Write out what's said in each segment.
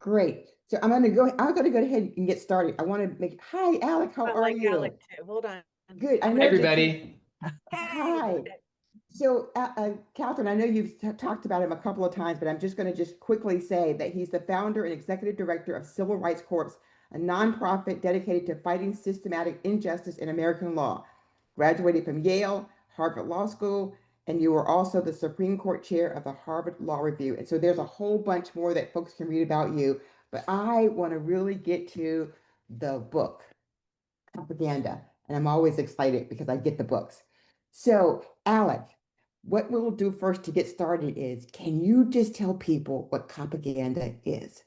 Great. So I'm gonna go ahead and get started. I want to make, hi, Alec, how I are like Alec you? too. Hold on. Good. I I'm Hi, gonna know just that you, everybody. hey. hi. So, Catherine, I know you've talked about him a couple of times, but I'm just going to just quickly say that he's the founder and executive director of Civil Rights Corps, a nonprofit dedicated to fighting systematic injustice in American law. Graduated from Yale, Harvard Law School, and you were also the Supreme Court chair of the Harvard Law Review. And so there's a whole bunch more that folks can read about you, but I want to really get to the book, Propaganda, and I'm always excited because I get the books. So, Alec, what we'll do first to get started is, can you just tell people what propaganda is?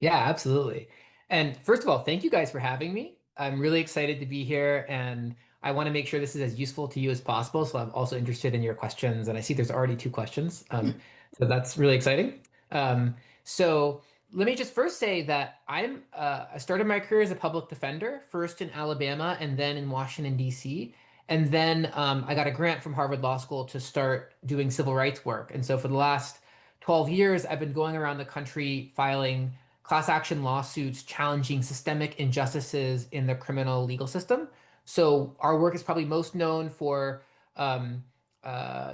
Yeah, absolutely. And first of all, thank you guys for having me. I'm really excited to be here, and I want to make sure this is as useful to you as possible. So I'm also interested in your questions, and I see there's already two questions. So that's really exciting. So let me just first say that I started my career as a public defender, first in Alabama and then in Washington, D.C. And then I got a grant from Harvard Law School to start doing civil rights work. And so for the last 12 years, I've been going around the country filing class action lawsuits challenging systemic injustices in the criminal legal system. So our work is probably most known for um,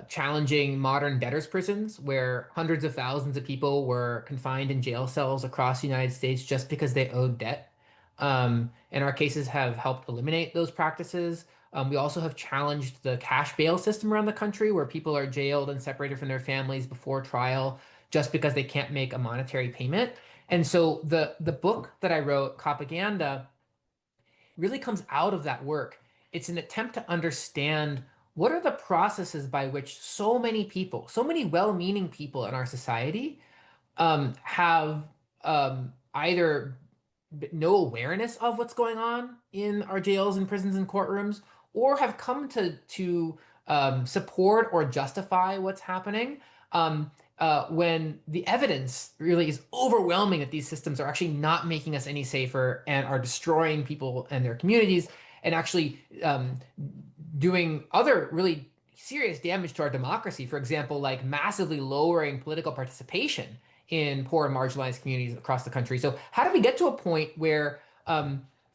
challenging modern debtors' prisons, where hundreds of thousands of people were confined in jail cells across the United States just because they owed debt. And our cases have helped eliminate those practices. We also have challenged the cash bail system around the country, where people are jailed and separated from their families before trial just because they can't make a monetary payment. And so the book that I wrote, Copaganda, really comes out of that work. It's an attempt to understand what are the processes by which so many people, so many well-meaning people in our society, have either no awareness of what's going on in our jails and prisons and courtrooms, or have come to support or justify what's happening. When the evidence really is overwhelming that these systems are actually not making us any safer and are destroying people and their communities, and actually doing other really serious damage to our democracy. For example, like massively lowering political participation in poor and marginalized communities across the country. So, how do we get to a point where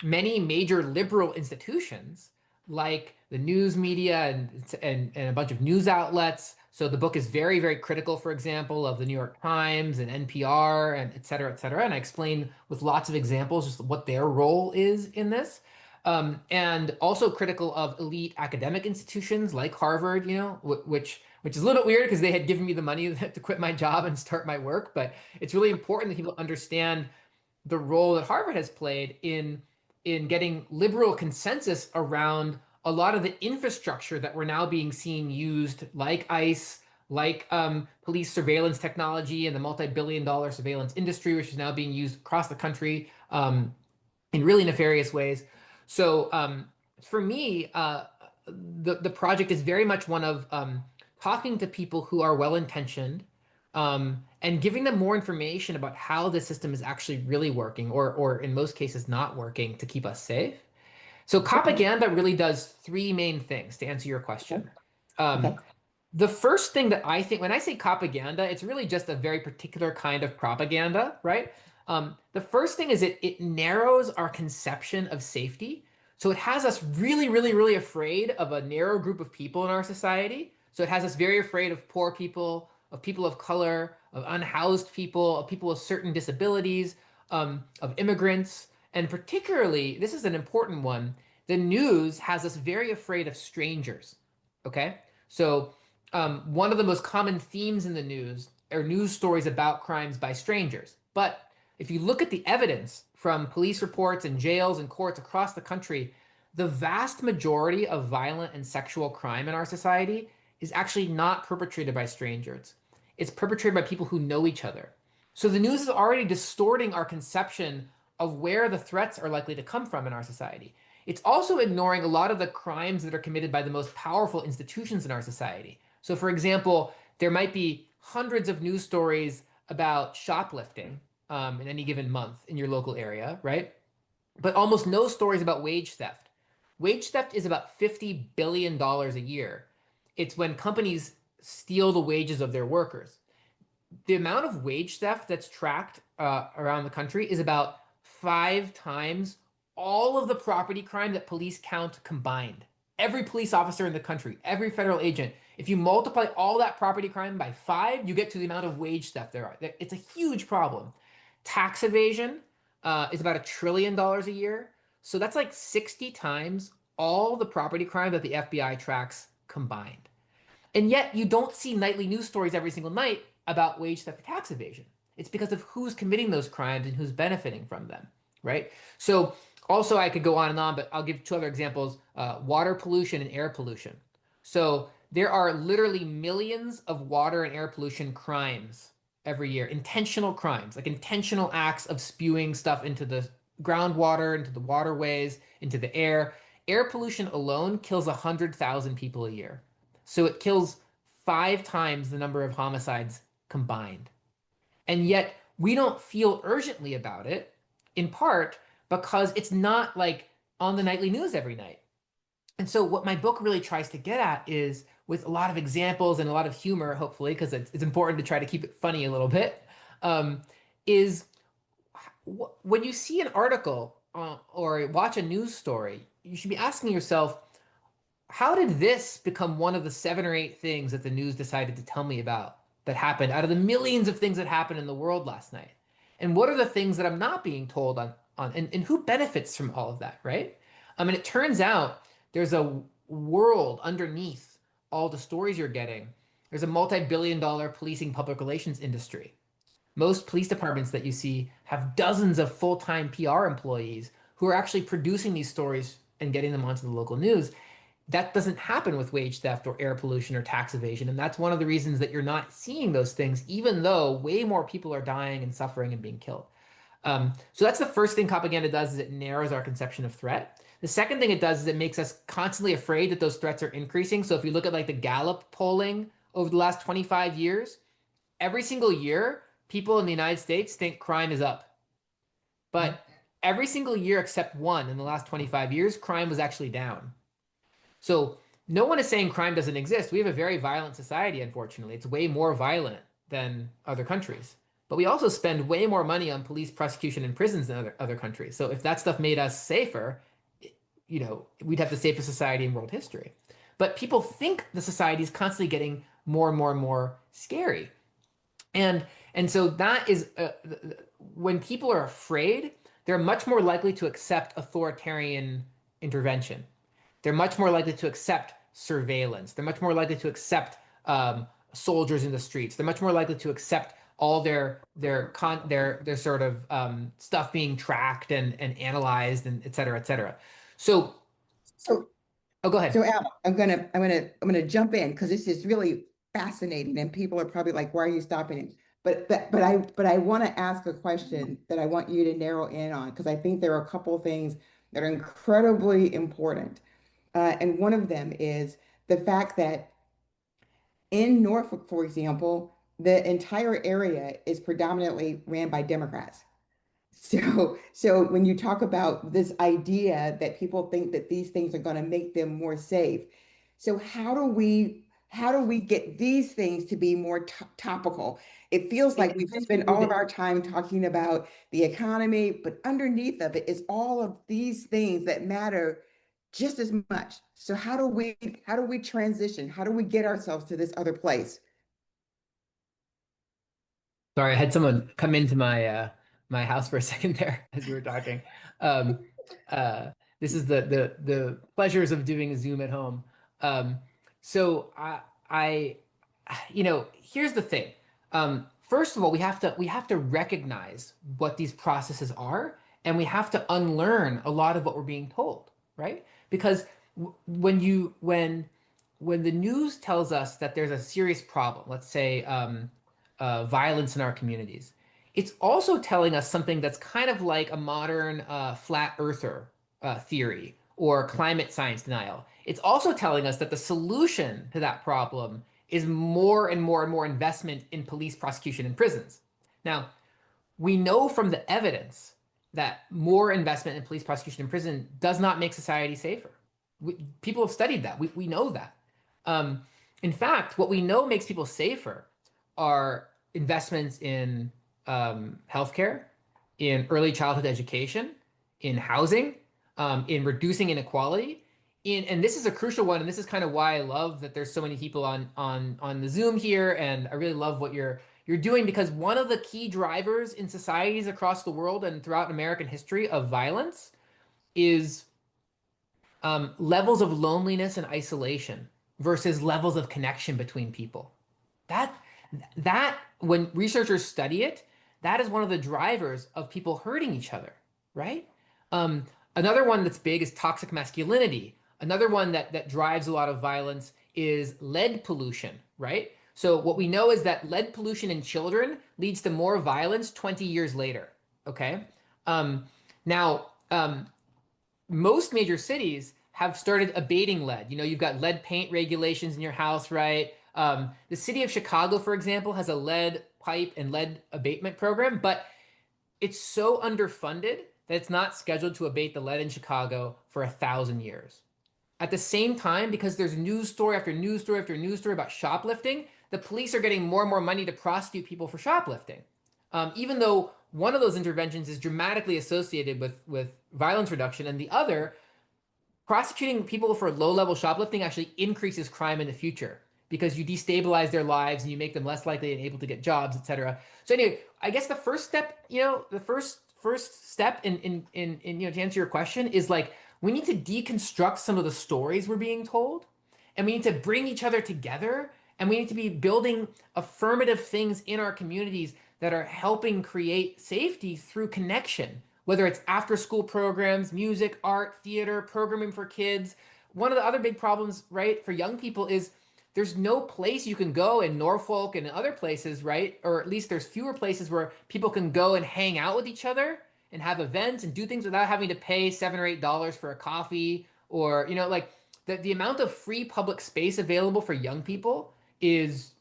many major liberal institutions, like the news media and a bunch of news outlets, so the book is very, very critical, for example, of the New York Times and NPR and et cetera, et cetera. And I explain with lots of examples just what their role is in this. And also critical of elite academic institutions like Harvard, which is a little bit weird because they had given me the money to quit my job and start my work. But it's really important that people understand the role that Harvard has played in getting liberal consensus around a lot of the infrastructure that we're now being seen used, like ICE, like police surveillance technology and the multi-billion-dollar surveillance industry, which is now being used across the country in really nefarious ways. So for me, the project is very much one of talking to people who are well intentioned and giving them more information about how the system is actually really working, or in most cases not working, to keep us safe. So Okay. propaganda really does three main things to answer your Okay. question. Um, Okay. the first thing that I think when I say propaganda, it's really just a very particular kind of propaganda, right? The first thing is it narrows our conception of safety. So it has us really, really, really afraid of a narrow group of people in our society. So it has us very afraid of poor people, of people of color, of unhoused people, of people with certain disabilities, of immigrants. And particularly, this is an important one, the news has us very afraid of strangers. Okay? So one of the most common themes in the news are news stories about crimes by strangers. But if you look at the evidence from police reports and jails and courts across the country, the vast majority of violent and sexual crime in our society is actually not perpetrated by strangers. It's perpetrated by people who know each other. So the news is already distorting our conception of where the threats are likely to come from in our society. It's also ignoring a lot of the crimes that are committed by the most powerful institutions in our society. So, for example, there might be hundreds of news stories about shoplifting in any given month in your local area, right? But almost no stories about wage theft. Wage theft is about $50 billion a year. It's when companies steal the wages of their workers. the amount of wage theft that's tracked around the country is about 5 times all of the property crime that police count combined. Every police officer in the country, every federal agent, if you multiply all that property crime by 5, you get to the amount of wage theft there are. It's a huge problem. Tax evasion is about $1 trillion a year. So that's like 60 times all the property crime that the FBI tracks combined. And yet you don't see nightly news stories every single night about wage theft or tax evasion. It's because of who's committing those crimes and who's benefiting from them, right? So also I could go on and on, but I'll give two other examples, water pollution and air pollution. So there are literally millions of water and air pollution crimes every year, intentional crimes, like intentional acts of spewing stuff into the groundwater, into the waterways, into the air. Air pollution alone kills 100,000 people a year. So it kills 5 times the number of homicides combined. And yet we don't feel urgently about it, in part because it's not like on the nightly news every night. And so what my book really tries to get at is with a lot of examples and a lot of humor, hopefully, because it's important to try to keep it funny a little bit, um, is when you see an article or watch a news story, you should be asking yourself, how did this become one of the 7 or 8 things that the news decided to tell me about that happened out of the millions of things that happened in the world last night? And what are the things that I'm not being told and who benefits from all of that, right? I mean, it turns out there's a world underneath all the stories you're getting. There's a multi-billion-dollar policing public relations industry. Most police departments that you see have dozens of full-time PR employees who are actually producing these stories and getting them onto the local news. That doesn't happen with wage theft or air pollution or tax evasion. And that's one of the reasons that you're not seeing those things, even though way more people are dying and suffering and being killed. So that's the first thing Copaganda does is it narrows our conception of threat. The second thing it does is it makes us constantly afraid that those threats are increasing. So if you look at like the Gallup polling over the last 25 years, every single year, people in the United States think crime is up. But every single year except one in the last 25 years, crime was actually down. So no one is saying crime doesn't exist. We have a very violent society, unfortunately. It's way more violent than other countries. But we also spend way more money on police prosecution and prisons than other countries. So if that stuff made us safer, we'd have the safest society in world history. But people think the society is constantly getting more and more and more scary. And so that is when people are afraid, they're much more likely to accept authoritarian intervention. They're much more likely to accept surveillance. They're much more likely to accept soldiers in the streets. They're much more likely to accept all their sort of stuff being tracked and analyzed and et cetera, et cetera. So, So, oh, go so ahead. Al, I'm gonna jump in because this is really fascinating, and people are probably like, "Why are you stopping it?" But I want to ask a question that I want you to narrow in on because I think there are a couple of things that are incredibly important, and one of them is the fact that in Norfolk, for example, the entire area is predominantly ran by Democrats. So when you talk about this idea that people think that these things are going to make them more safe, so how do we get these things to be more topical? It feels like we've spent all of our time talking about the economy, but underneath of it is all of these things that matter just as much. So how do we transition? How do we get ourselves to this other place? Sorry, I had someone come into my house for a second there as you were talking. Um, this is the pleasures of doing a Zoom at home. Um, so I here's the thing. First of all, we have to recognize what these processes are, and we have to unlearn a lot of what we're being told, right? Because when the news tells us that there's a serious problem, let's say violence in our communities, it's also telling us something that's kind of like a modern flat earther theory or climate science denial. It's also telling us that the solution to that problem is more and more and more investment in police prosecution and prisons. Now, we know from the evidence that more investment in police prosecution and prison does not make society safer. People have studied that. We know that. Um, in fact, what we know makes people safer are investments in healthcare, in early childhood education, in housing, in reducing inequality. And this is a crucial one, and this is kind of why I love that there's so many people on the Zoom here, and I really love what you're doing because one of the key drivers in societies across the world and throughout American history of violence is levels of loneliness and isolation versus levels of connection between people. That that when researchers study it, that is one of the drivers of people hurting each other, right? Um, Another one that's big is toxic masculinity. Another one that drives a lot of violence is lead pollution, right? So what we know is that lead pollution in children leads to more violence 20 years later. Okay. Um, now, most major cities have started abating lead. You know, you've got lead paint regulations in your house, right? The city of Chicago, for example, has a lead pipe and lead abatement program, but it's so underfunded that it's not scheduled to abate the lead in Chicago for 1,000 years. At the same time, because there's news story after news story after news story about shoplifting, the police are getting more and more money to prosecute people for shoplifting. Even though one of those interventions is dramatically associated with violence reduction, and the other, prosecuting people for low-level shoplifting actually increases crime in the future because you destabilize their lives and you make them less likely and able to get jobs, etc. So anyway, I guess the first step, the first step in to answer your question is like we need to deconstruct some of the stories we're being told, and we need to bring each other together, and we need to be building affirmative things in our communities that are helping create safety through connection, whether it's after school programs, music, art, theater, programming for kids. One of the other big problems, right, for young people is there's no place you can go in Norfolk and other places, right? Or at least there's fewer places where people can go and hang out with each other and have events and do things without having to pay $7 or $8 for a coffee or, like the amount of free public space available for young people is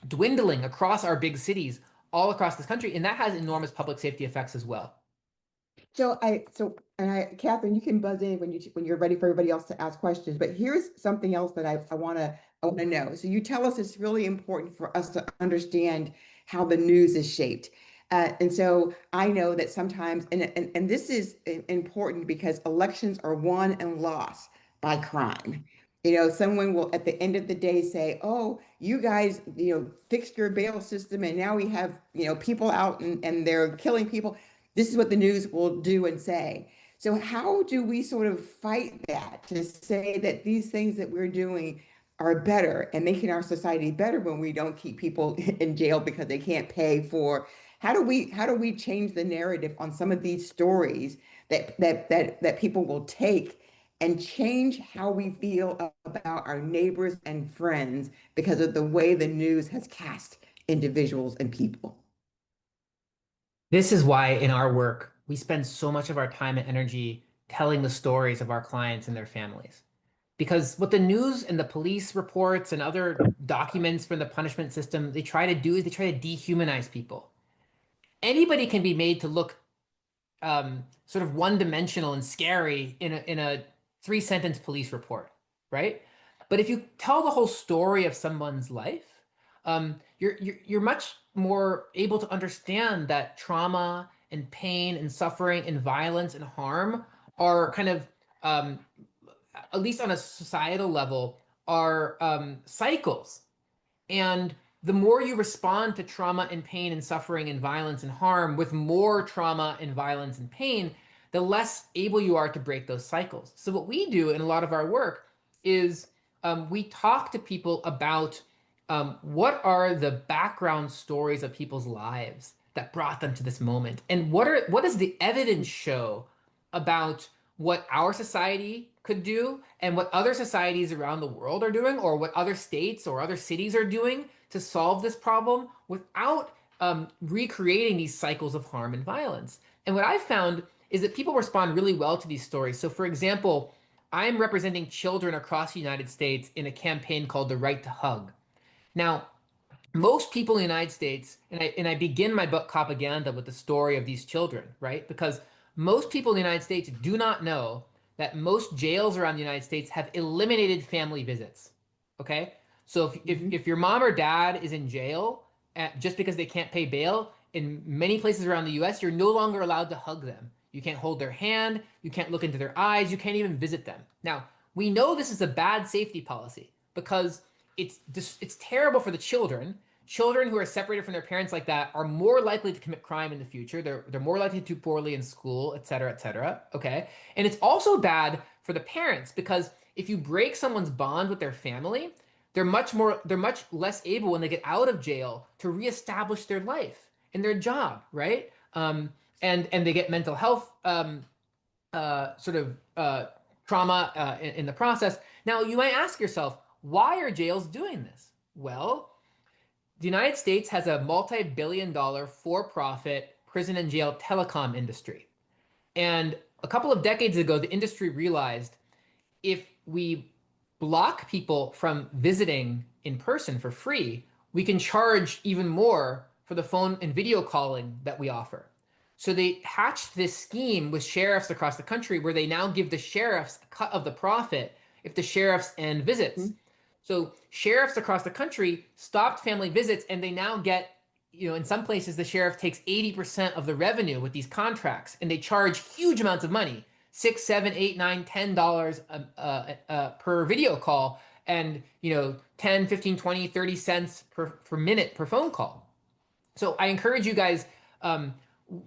dwindling across our big cities all across this country. And that has enormous public safety effects as well. Catherine, you can buzz in when you're ready for everybody else to ask questions. But here's something else that I wanna know. So you tell us it's really important for us to understand how the news is shaped. And so I know that sometimes, and this is important because elections are won and lost by crime. Someone will at the end of the day say, "Oh, you guys, fixed your bail system, and now we have, people out and they're killing people." This is what the news will do and say. So how do we sort of fight that to say that these things that we're doing are better and making our society better when we don't keep people in jail because they can't pay for how do we change the narrative on some of these stories that people will take and change how we feel about our neighbors and friends because of the way the news has cast individuals and people? This is why in our work, we spend so much of our time and energy telling the stories of our clients and their families. Because what the news and the police reports and other documents from the punishment system, they try to do is they try to dehumanize people. Anybody can be made to look sort of one-dimensional and scary in a three-sentence police report, right? But if you tell the whole story of someone's life, you're much more able to understand that trauma and pain and suffering and violence and harm are kind of at least on a societal level are cycles, and the more you respond to trauma and pain and suffering and violence and harm with more trauma and violence and pain, the less able you are to break those cycles. So, what we do in a lot of our work is we talk to people about what are the background stories of people's lives that brought them to this moment, and what does the evidence show about what our society could do and what other societies around the world are doing, or what other states or other cities are doing to solve this problem without recreating these cycles of harm and violence. And what I've found is that people respond really well to these stories. So, for example, I'm representing children across the United States in a campaign called The Right to Hug. Now, most people in the United States, and I begin my book Copaganda with the story of these children, right? Because most people in the United States do not know that most jails around the United States have eliminated family visits. Okay? So if Mhm. your mom or dad is in jail, just because they can't pay bail, in many places around the US, you're no longer allowed to hug them. You can't hold their hand, you can't look into their eyes, you can't even visit them. Now, we know this is a bad safety policy because it's terrible for the children. Children who are separated from their parents like that are more likely to commit crime in the future. They're more likely to do poorly in school, et cetera, et cetera. Okay. And it's also bad for the parents because if you break someone's bond with their family, they're much less able when they get out of jail to reestablish their life and their job, right? And they get mental health sort of trauma in the process. Now, you might ask yourself, why are jails doing this? Well, the United States has a multi-billion dollar for-profit prison and jail telecom industry. And a couple of decades ago, the industry realized if we block people from visiting in person for free, we can charge even more for the phone and video calling that we offer. So they hatched this scheme with sheriffs across the country where they now give the sheriffs a cut of the profit if the sheriffs end visits. Mhm. So sheriffs across the country stopped family visits and they now get, in some places the sheriff takes 80% of the revenue with these contracts and they charge huge amounts of money, six, seven, eight, nine, $10 per video call, and 10, 15, 20, 30 cents per minute per phone call. So I encourage you guys.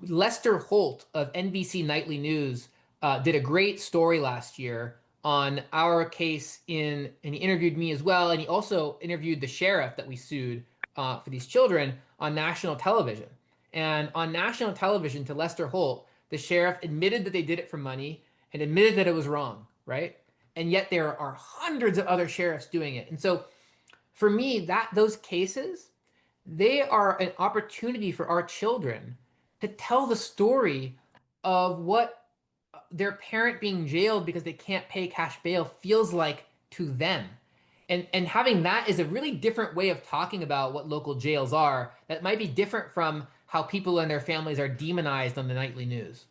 Lester Holt of NBC Nightly News did a great story last year on our case and he interviewed me as well, and he also interviewed the sheriff that we sued for these children on national television. And on national television, to Lester Holt, the sheriff admitted that they did it for money and admitted that it was wrong, right? And yet there are hundreds of other sheriffs doing it. And so for me, that those cases, they are an opportunity for our children to tell the story of what their parent being jailed because they can't pay cash bail feels like to them. And having that is a really different way of talking about what local jails are that might be different from how people and their families are demonized on the nightly news.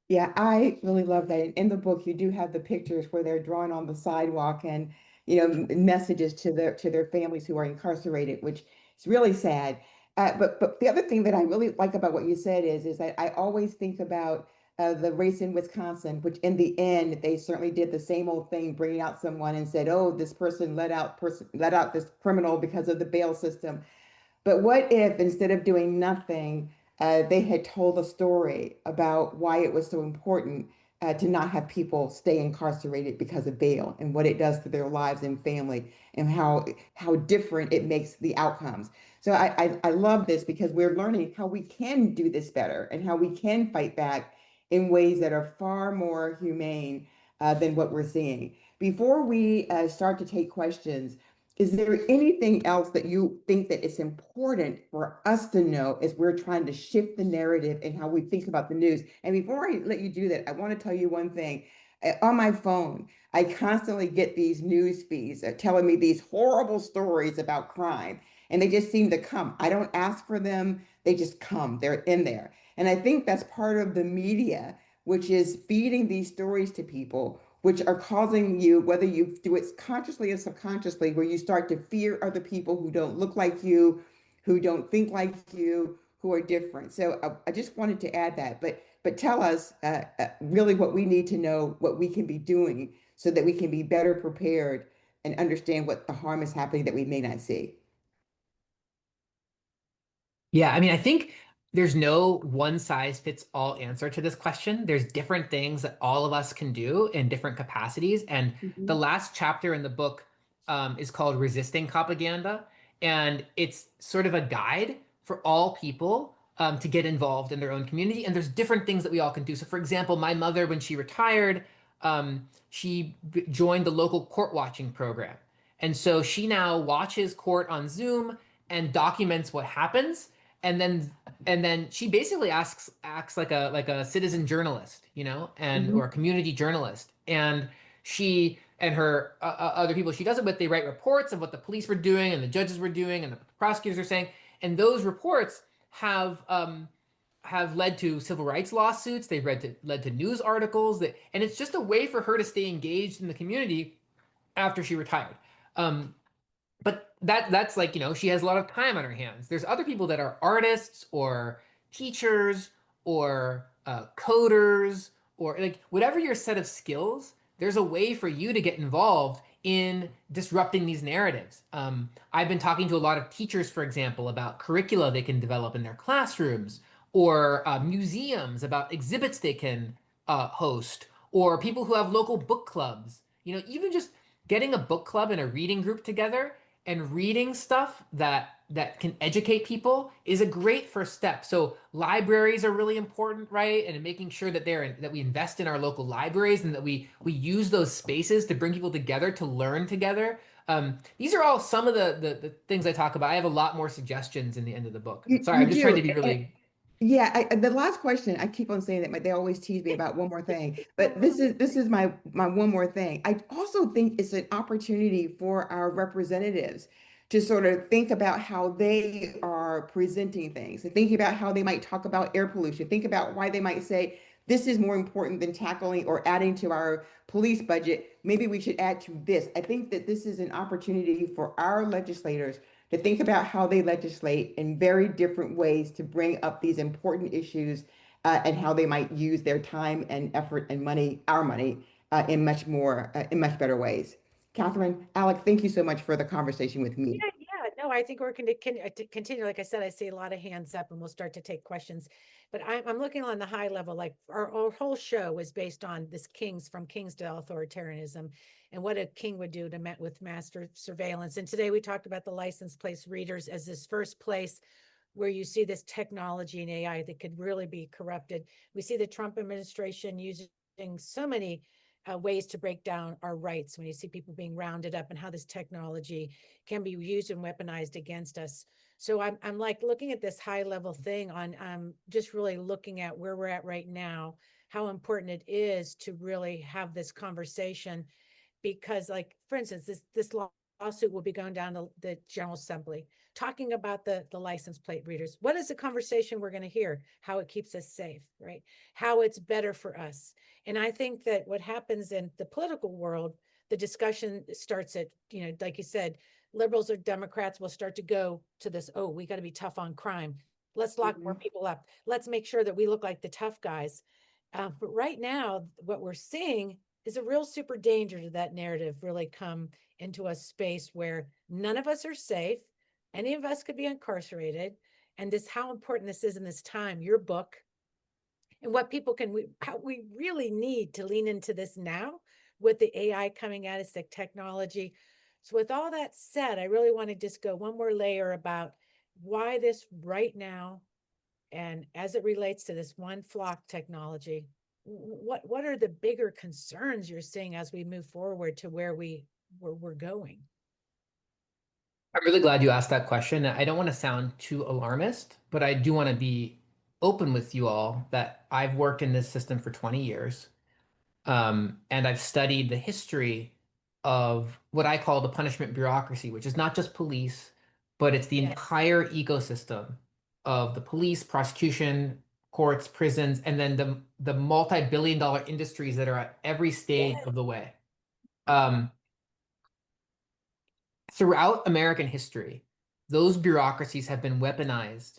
Yeah, I really love that. In the book, you do have the pictures where they're drawn on the sidewalk and, messages to their families who are incarcerated, which is really sad. But the other thing that I really like about what you said is that I always think about the race in Wisconsin, which in the end they certainly did the same old thing, bringing out someone and said, "Oh, this person let out this criminal because of the bail system." But what if instead of doing nothing, they had told a story about why it was so important to not have people stay incarcerated because of bail and what it does to their lives and family and how different it makes the outcomes. So I love this because we're learning how we can do this better and how we can fight back in ways that are far more humane than what we're seeing. Before we start to take questions, is there anything else that you think that it's important for us to know as we're trying to shift the narrative and how we think about the news? And before I let you do that, I want to tell you one thing. On my phone, I constantly get these news feeds telling me these horrible stories about crime, and they just seem to come. I don't ask for them, they just come. They're in there. And I think that's part of the media, which is feeding these stories to people which are causing you, whether you do it consciously or subconsciously, where you start to fear other people who don't look like you, who don't think like you, who are different. So I just wanted to add that. But tell us really what we need to know, what we can be doing so that we can be better prepared and understand what the harm is happening that we may not see. Yeah, I mean, I think there's no one size fits all answer to this question. There's different things that all of us can do in different capacities. And the Mhm. last chapter in the book is called Resisting Copaganda. And it's sort of a guide for all people to get involved in their own community. And there's different things that we all can do. So, for example, my mother, when she retired, joined the local court watching program. And so she now watches court on Zoom and documents what happens and then she basically acts like a citizen journalist, and or a Mhm. community journalist. And she and her other people she does it with, they write reports of what the police were doing and the judges were doing and the prosecutors are saying. And those reports have led to civil rights lawsuits. They've led to news articles and it's just a way for her to stay engaged in the community after she retired. Um, but that's like, she has a lot of time on her hands. There's other people that are artists or teachers or coders or like whatever your set of skills, there's a way for you to get involved in disrupting these narratives. I've been talking to a lot of teachers, for example, about curricula they can develop in their classrooms, or museums about exhibits they can host, or people who have local book clubs. Even just getting a book club and a reading group together and reading stuff that can educate people is a great first step. So libraries are really important, right? And making sure that we invest in our local libraries and that we use those spaces to bring people together to learn together. These are all some of the things I talk about. I have a lot more suggestions in the end of the book. You, Sorry, you I'm just trying do. to be really. Yeah, the last question, I keep on saying that, but they always tease me about one more thing. But this is my one more thing. I also think it's an opportunity for our representatives to sort of think about how they are presenting things and thinking about how they might talk about air pollution, think about why they might say this is more important than tackling or adding to our police budget. Maybe we should add to this. I think that this is an opportunity for our legislators to think about how they legislate in very different ways to bring up these important issues, and how they might use their time and effort and money, our money, in much better ways. Catherine, Alec, thank you so much for the conversation with me. Yeah, no, I think we're going to continue. Like I said, I see a lot of hands up and we'll start to take questions. But I'm looking on the high level, like our whole show was based on this from kings to authoritarianism and what a king would do with master surveillance. And today we talked about the license plate readers as this first place where you see this technology and AI that could really be corrupted. We see the Trump administration using so many ways to break down our rights when you see people being rounded up and how this technology can be used and weaponized against us. So I'm like looking at this high level thing on just really looking at where we're at right now, how important it is to really have this conversation because, like, for instance, this lawsuit will be going down to the General Assembly talking about the license plate readers. What is the conversation we're going to hear? How it keeps us safe, right? How it's better for us. And I think that what happens in the political world, the discussion starts at, like you said, liberals or Democrats will start to go to this, oh, we got to be tough on crime. Let's lock more Mhm. people up. Let's make sure that we look like the tough guys. But right now, what we're seeing is a real super danger to that narrative really come into a space where none of us are safe. Any of us could be incarcerated. And this, how important this is in this time, your book, and what people how we really need to lean into this now with the AI coming at us, the technology. So, with all that said, I really want to just go one more layer about why this right now, and as it relates to this one flock technology, what are the bigger concerns you're seeing as we move forward to where we're going? I'm really glad you asked that question. I don't want to sound too alarmist, but I do want to be open with you all that I've worked in this system for 20 years. And I've studied the history of what I call the punishment bureaucracy, which is not just police, but it's the Yes. entire ecosystem of the police, prosecution, courts, prisons, and then the multi-billion dollar industries that are at every stage Yes. of the way. Um, Throughout American history, those bureaucracies have been weaponized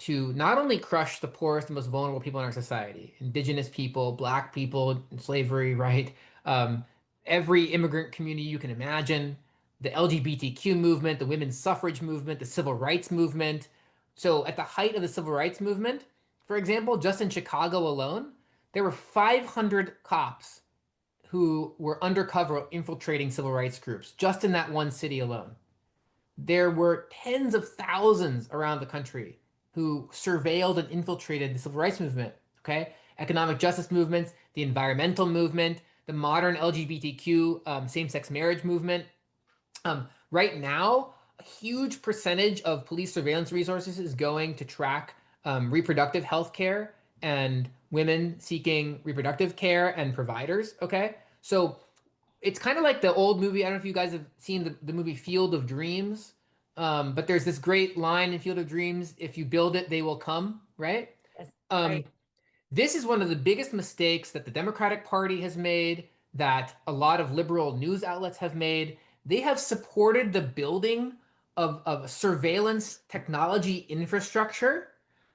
to not only crush the poorest and most vulnerable people in our society, indigenous people, black people, slavery, right? Um, every immigrant community you can imagine, the LGBTQ movement, the women's suffrage movement, the civil rights movement. So, at the height of the civil rights movement, for example, just in Chicago alone, there were 500 cops who were undercover infiltrating civil rights groups just in that one city alone. There were tens of thousands around the country who surveilled and infiltrated the civil rights movement, okay? Economic justice movements, the environmental movement, the modern LGBTQ same-sex marriage movement. Right now, a huge percentage of police surveillance resources is going to track reproductive health care and women seeking reproductive care and providers, okay? So it's kind of like the old movie. I don't know if you guys have seen the movie Field of Dreams. But there's this great line in Field of Dreams, if you build it, they will come, right? Yes. Um, Right. this is one of the biggest mistakes that the Democratic Party has made, that a lot of liberal news outlets have made. they have supported the building of surveillance technology infrastructure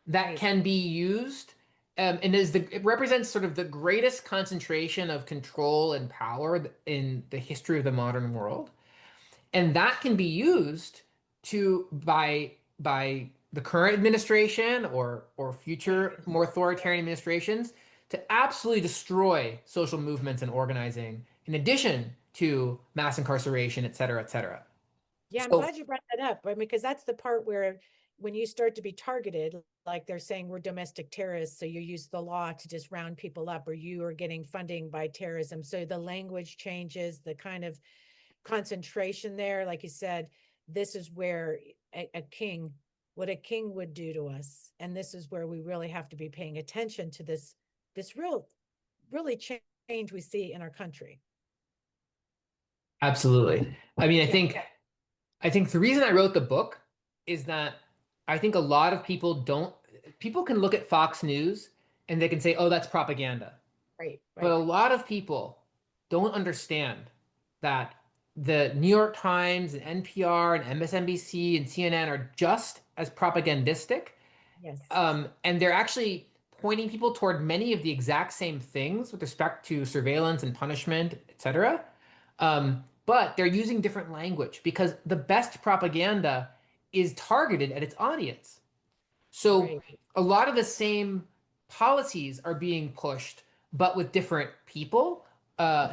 that Right. can be used, and it represents sort of the greatest concentration of control and power in the history of the modern world. And that can be used to by the current administration or future more authoritarian administrations to absolutely destroy social movements and organizing, in addition to mass incarceration, et cetera, et cetera. Yeah, I'm So glad you brought that up. I mean, because that's the part where when you start to be targeted, like they're saying we're domestic terrorists, so you use the law to just round people up, or you are getting funding by terrorism. So the language changes, the kind of concentration there, like you said, this is where a king, what a king would do to us. And this is where we really have to be paying attention to this really change we see in our country. absolutely. I mean, Yeah, I think the reason I wrote the book is that I think a lot of people can look at Fox News and they can say, "Oh, that's propaganda." right, But a right. lot of people don't understand that the New York Times and NPR and MSNBC and CNN are just as propagandistic. Yes, And they're actually pointing people toward many of the exact same things with respect to surveillance and punishment, etc. But they're using different language because the best propaganda is targeted at its audience. So right. a lot of the same policies are being pushed, but with different people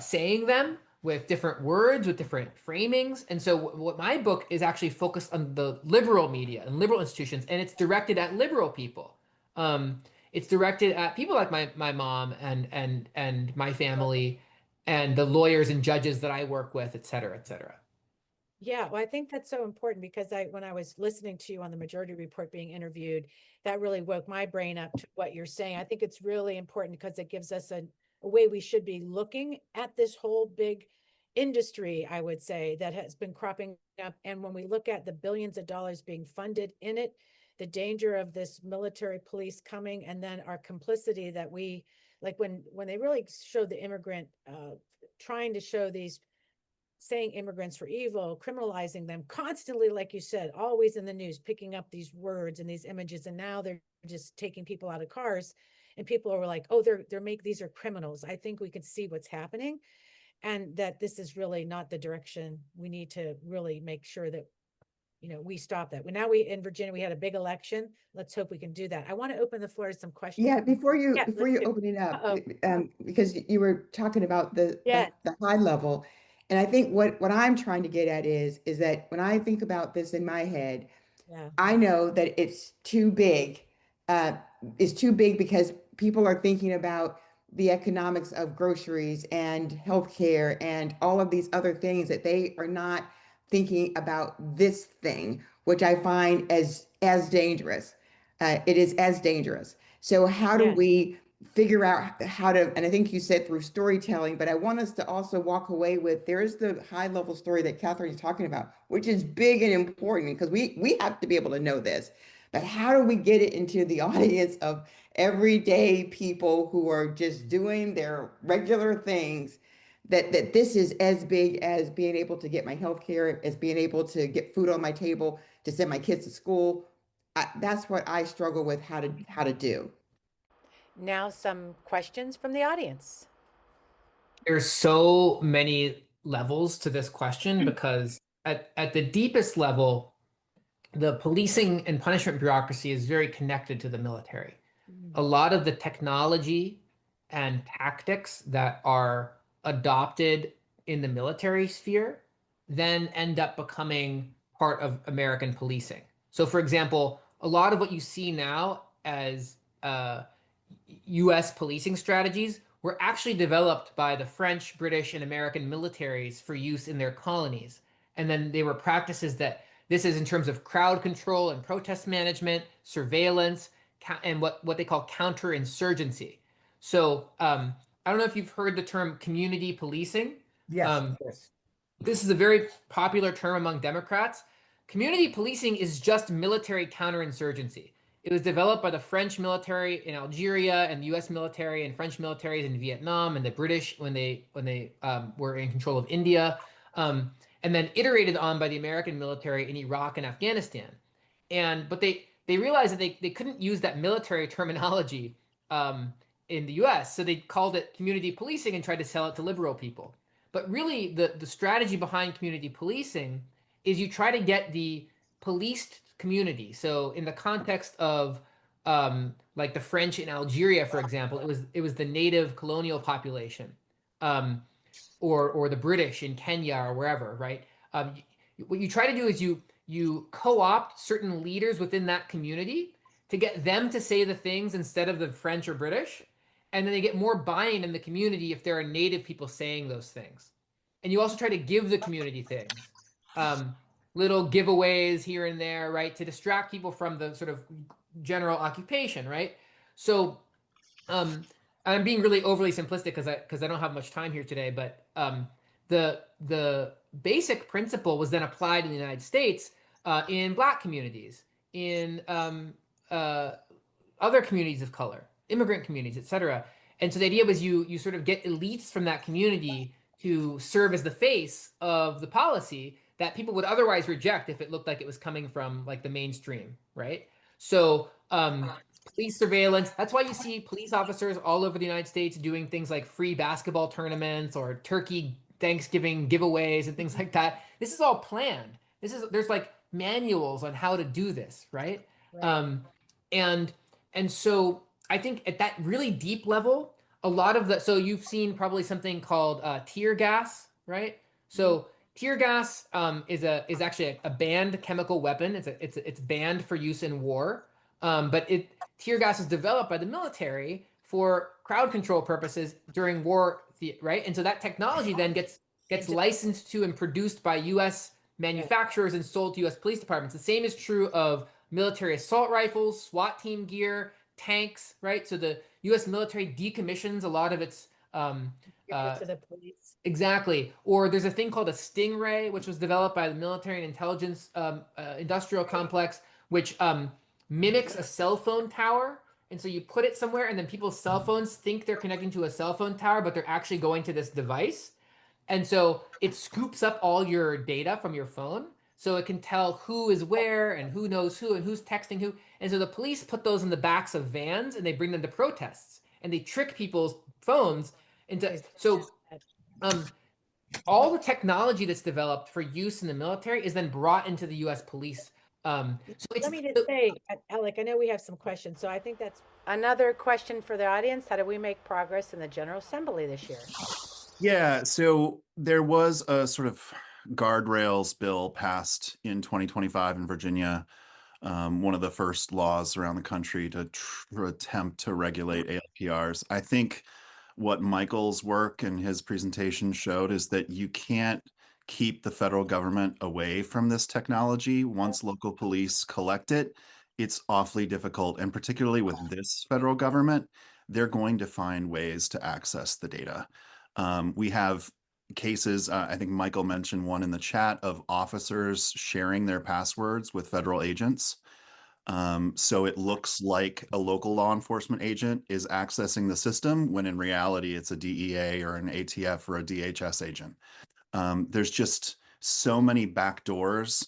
saying them, with different words, with different framings. And so, what my book is actually focused on the liberal media and liberal institutions, and it's directed at liberal people. It's directed at people like my mom and my family, and the lawyers and judges that I work with, et cetera, et cetera. Yeah, well, I think that's so important because when I was listening to you on the Majority Report being interviewed, that really woke my brain up to what you're saying. I think it's really important because it gives us a way we should be looking at this whole big industry, I would say, that has been cropping up. And when we look at the billions of dollars being funded in it, the danger of this military police coming, and then our complicity that we like when they really showed the immigrant trying to show these saying immigrants for evil, criminalizing them constantly, like you said, always in the news, picking up these words and these images. And now they're just taking people out of cars. And people are like, oh, these are criminals. I think we can see what's happening and that this is really not the direction we need to really make sure that we stop that. Now we in Virginia, we had a big election. Let's hope we can do that. I want to open the floor to some questions. Yeah, Yeah, before let's you do. open it up, Uh-oh. because you were talking about Yeah, the high level, and I think what I'm trying to get at is that when I think about this in my head, yeah, I know that it's too big. Uh, it's too big because people are thinking about the economics of groceries and healthcare and all of these other things that they are not thinking about this thing, which I find as dangerous. It is as dangerous. So how do yeah. we figure out how to, and I think you said through storytelling, but I want us to also walk away with there's the high level story that Catherine is talking about, which is big and important because we have to be able to know this. But how do we get it into the audience of everyday people who are just doing their regular things? That this is as big as being able to get my health care, as being able to get food on my table, to send my kids to school. That's what I struggle with how to do. Now some questions from the audience. There's so many levels to this question because at the deepest level, the policing and punishment bureaucracy is very connected to the military. A Mm. lot of the technology and tactics that are adopted in the military sphere then end up becoming part of American policing. So, for example, a lot of what you see now as US policing strategies were actually developed by the French, British, and American militaries for use in their colonies. And then they were practices that this is in terms of crowd control and protest management, surveillance, and what they call counterinsurgency. So I don't know if you've heard the term community policing. Yes, of Um, course. this is a very popular term among Democrats. Community policing is just military counterinsurgency. It was developed by the French military in Algeria and the U.S. military and French militaries in Vietnam and the British when they were in control of India. Um, and then iterated on by the American military in Iraq and Afghanistan. But they realized that they couldn't use that military terminology in the US, so they called it community policing and tried to sell it to liberal people. But really, the strategy behind community policing is you try to get the policed community. So in the context of like the French in Algeria, for example, it was the native colonial population, um, or the British in Kenya or wherever, right? What you try to do is you co-opt certain leaders within that community to get them to say the things instead of the French or British, and then they get more buy-in in the community if there are native people saying those things. And you also try to give the community things, um, little giveaways here and there, right, to distract people from the sort of general occupation, right? So um, I'm being really overly simplistic because I don't have much time here today, but the basic principle was then applied in the United States in Black communities, in uh, other communities of color, immigrant communities, etc. And so the idea was you sort of get elites from that community to serve as the face of the policy that people would otherwise reject if it looked like it was coming from like the mainstream, right? So police surveillance. That's why you see police officers all over the United States doing things like free basketball tournaments or turkey Thanksgiving giveaways and things like that. This is all planned. There's like manuals on how to do this, right? Right. And so I think at that really deep level, a lot of so you've seen probably something called tear gas, right? So tear gas is actually a banned chemical weapon. It's banned for use in war. But tear gas is developed by the military for crowd control purposes during war, right? And so that technology then gets licensed to and produced by U.S. manufacturers and sold to U.S. police departments. The same is true of military assault rifles, SWAT team gear, tanks, right? So the U.S. military decommissions a lot of its To the police. exactly. Or there's a thing called a Stingray, which was developed by the military and intelligence industrial complex, which mimics a cell phone tower. And so you put it somewhere, and then people's cell phones think they're connecting to a cell phone tower, but they're actually going to this device. And so it scoops up all your data from your phone. So it can tell who is where and who knows who and who's texting who. And so the police put those in the backs of vans and they bring them to protests and they trick people's phones into. So all the technology that's developed for use in the military is then brought into the U.S. police. So Let me just say, Alec, I know we have some questions, so I think that's another question for the audience. How do we make progress in the General Assembly this year? Yeah, so there was a sort of guardrails bill passed in 2025 in Virginia, one of the first laws around the country to attempt to regulate ALPRs. I think what Michael's work and his presentation showed is that you can't keep the federal government away from this technology. Once local police collect it, it's awfully difficult. And particularly with this federal government, they're going to find ways to access the data. We have cases, I think Michael mentioned one in the chat, of officers sharing their passwords with federal agents. So it looks like a local law enforcement agent is accessing the system when in reality it's a DEA or an ATF or a DHS agent. There's just so many backdoors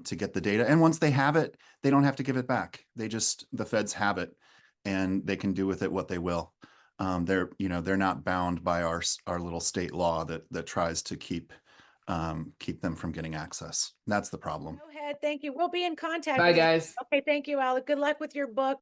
to get the data. And once they have it, they don't have to give it back. The feds have it and they can do with it what they will. They're not bound by our little state law that tries to keep them from getting access. That's the problem. Go ahead. Thank you. We'll be in contact. bye, guys. Okay. Thank you, Alec. Good luck with your book.